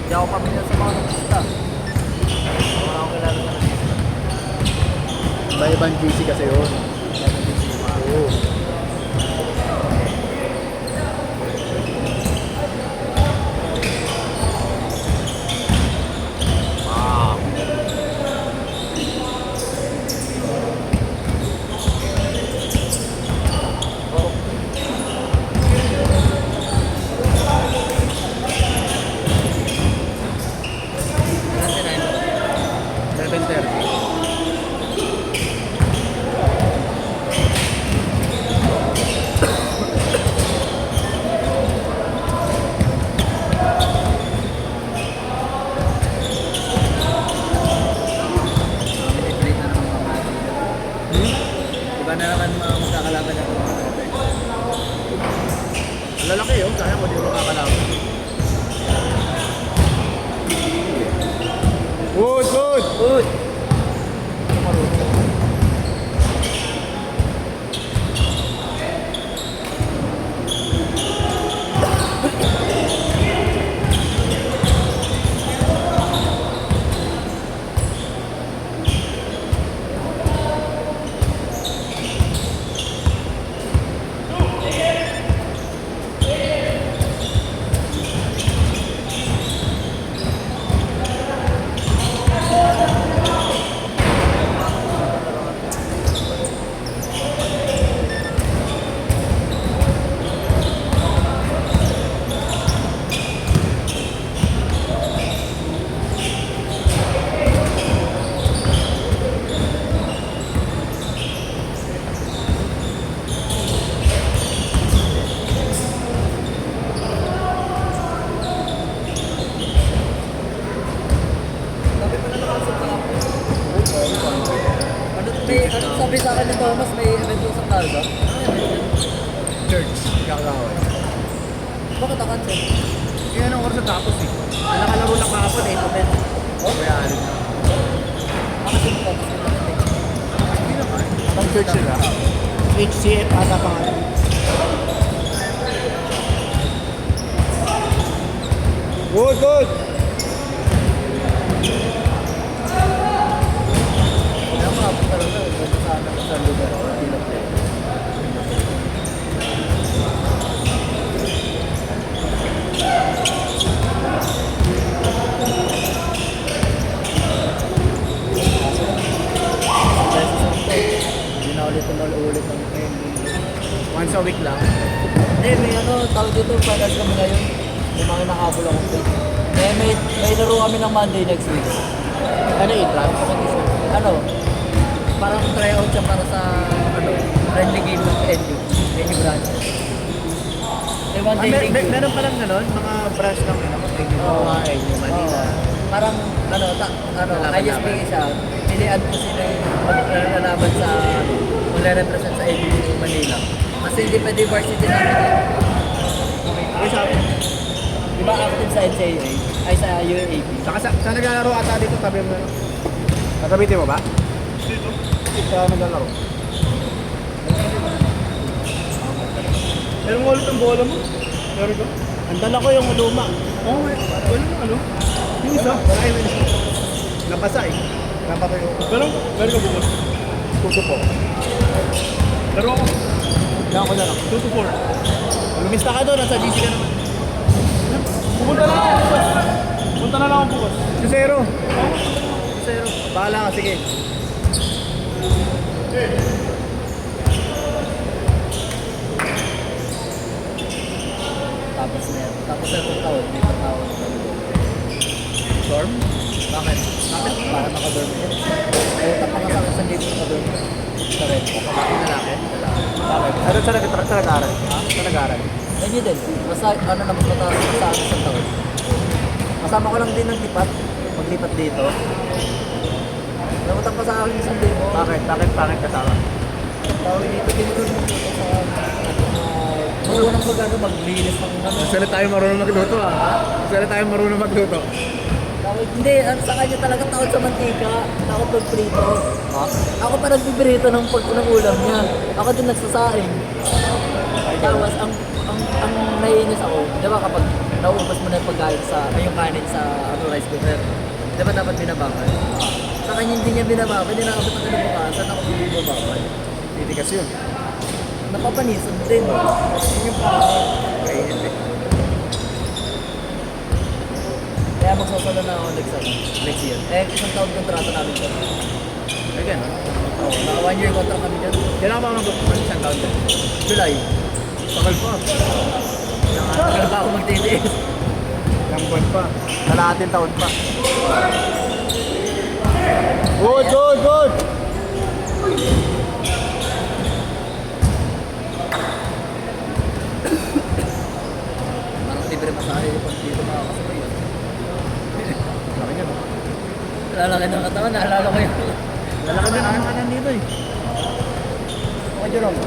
Hindi ako pamilya sa mga artista. Wala akong kilala sa artista. Iba-ibang GC kasi yun. Oo. Ilan sinayin mo? 7:30. Minipilate na naman mga Manila. Iba na naman mga magkakalaban na mga Manila. Lalaki yun, kaya mo di mo kakalaman. Good, good! Good! Sabi pa na nakasap ka ako. Ano sabi sa akin ni Thomas, may event doon sa Calda? Church, kakawin. Bakit na-cancel? Kaya anong oras na tapos eh. Ang nakalaro lang kahapon eh, event. Oh? Kaya alim na. Nakasin ko, kasi nakinig. Hindi naman. Pang church sila. HCF ata pangalan. Good, good! Kaya makapit talaga, ito sana sa lugar. Hindi lang tayo. Hindi na ulit umulit ng Once a week lang. Hindi, may tawag dito, finals kami ngayon. May mga nakahabol akong plate. May laro kami ng Monday next week. Ano i-trap? Parang tryout siya para sa, friendly game ng NU. NU branch. May one day league yun. Meron pa lang ganon, mga branch lang yun. Oo. Mga Manila. Parang, ISP siya. Pilihan ko sila yung maglalaban sa, magre-represent sa NU Manila. Kasi hindi pwede varsity namin yun. Ay, sabi. Di ba active sa NCAA? Ay, sa UAAP? Saka sa naglalaro ata dito, tabi mo. Nagamitin mo ba? Dito. Sa naglalaro. Meron mo ulit ang bola mo? Meron ka? Ang dala ko yung luma. Oo, wala mo ano? Yung isa? Wala yung napasa eh. Napatuyo. Meron ka bukas? Tuto po. Laro ako. Kaya ko na lang. 2 to 4. Lumista ka doon, nasa GC ka naman. Pupunta na lang ako bukas. Punta na lang ako bukas. Si Zero. Si Zero. Bahala ka, sige. Tapos na yan. Tapos na itong taon, hindi pa taon. Dorm? Bakit? Bakit? Para nakadorm yan. Ay, tapos na sa dito nakadorm. Sa red. Bakit lalaki? Bakit? Ano sa nag-aaral? Sa nag-aaral? Ayun din. Basta ano na mas mataas sa akin sa taon. Kasama ko lang din ng lipat. Maglipat dito. Namatang pa sa akin isang day mo. Bakit? Bakit kasama? Tawag dito, tinutulong mo dito sa marunong maglinis ng Sila tayo marunong magluto ah. Sila tayo marunong magluto. Hindi, sa kanya talaga takot sa mantika, takot magprito. Ha? Ako pa nagpiprito ng ulam niya. Ako din nagsasaing. Tapos ang naiinis ako, di ba kapag naubos mo na yung pagkain yung kanin sa rice cooker. Di ba dapat binababad? Sa kanya hindi niya binababad, hindi nakabot ang kinabukasan, ako hindi binababad. Titigas yun. Napapanisan din. Yun yung Kainit eh. Kaya magsasalo na ako next year. Isang taon kontrata namin dyan. Ay, gano'n. Oo, naka 1 year contract kami dyan. Kailangan ba mag-performance isang taon dyan? July. Tagal pa. Nakatagal pa ako magtitiis. Ilang buwan pa. Kalahating taon pa. Good, good, good! Parang libre masahe yung pag dito makakasabay. Laki niya. Lalaki ng katawan, naalala ko yun. Lalaki din ang kanan dito eh. Okay, Jerome.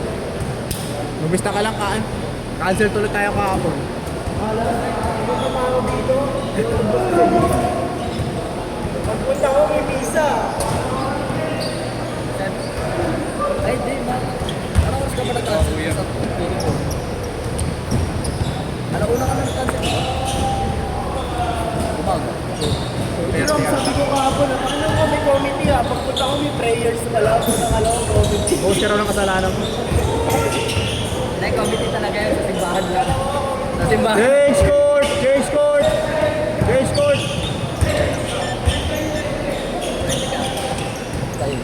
Mabista ka lang kaan. Cancel tuloy tayo kahapon. Pagpunta ko may visa. Ay, di ba? Anong oras ka ba nag-cancel sa feeling ko? Alauna ka na nag-cancel. Umaga. Pero ang sabi ko kahapon, ano ko may committee ha? Pagpunta ko may prayers pala. Nakala ko committee. Bukas ka raw ng kasalanan mo. Committee talaga yun sa simbahan lang. Sa simbahan. Change court! Change court! Change court! Tayo.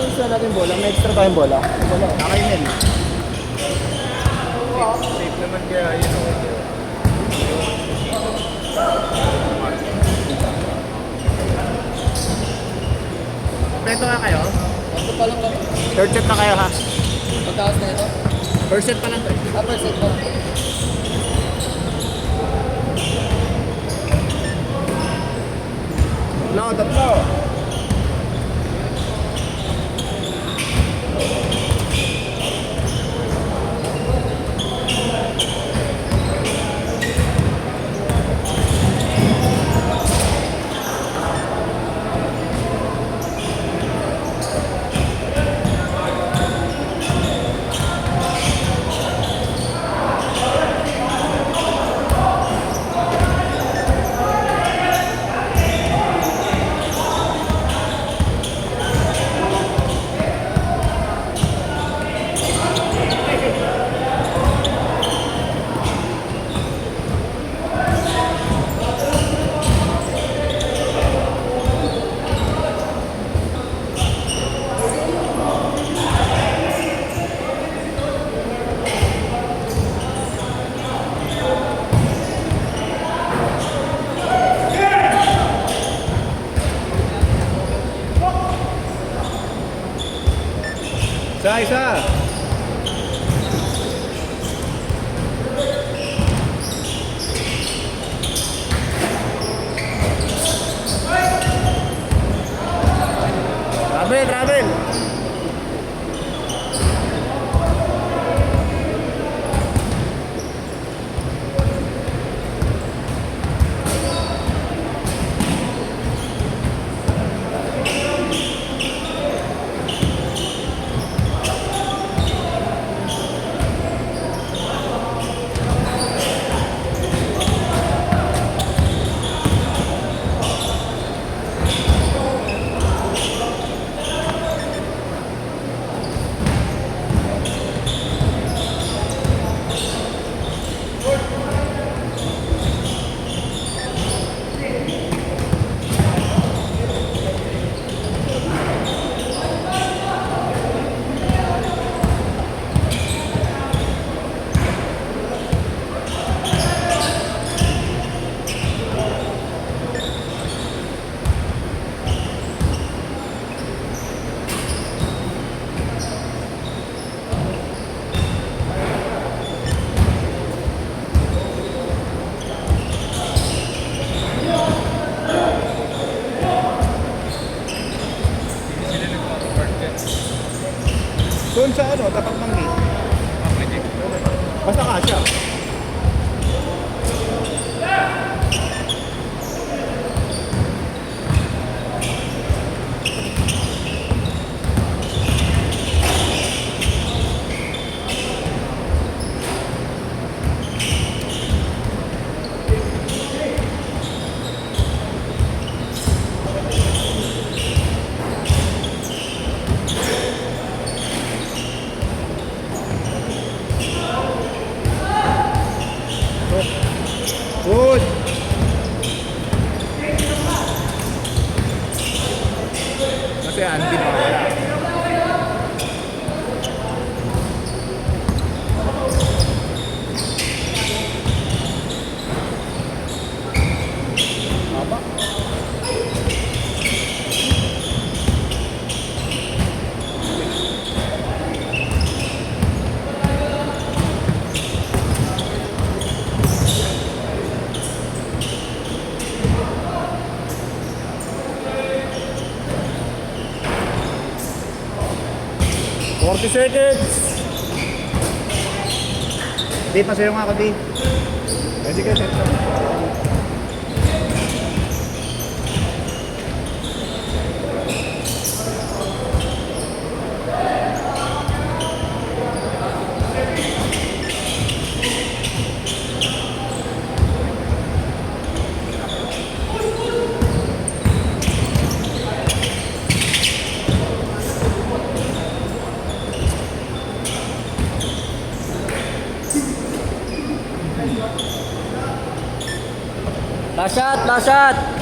Isa natin bola, may extra tayong bola. Bola. Nakainin. Safe naman kaya yun o. Kompleto nga kayo? Ito pa lang kami. Third set na kayo ha? Pagkakas na ito. First set pa lang to. Upper set pa. Tatlo, tatlo. Isa. Travel, travel. Doon sa ano, tapat ng gate. Pwede. Basta kasya. mawawala. Haba. Forty seconds. Di, pasayo nga ako, di. Pwede ka, set. Last shot, last shot.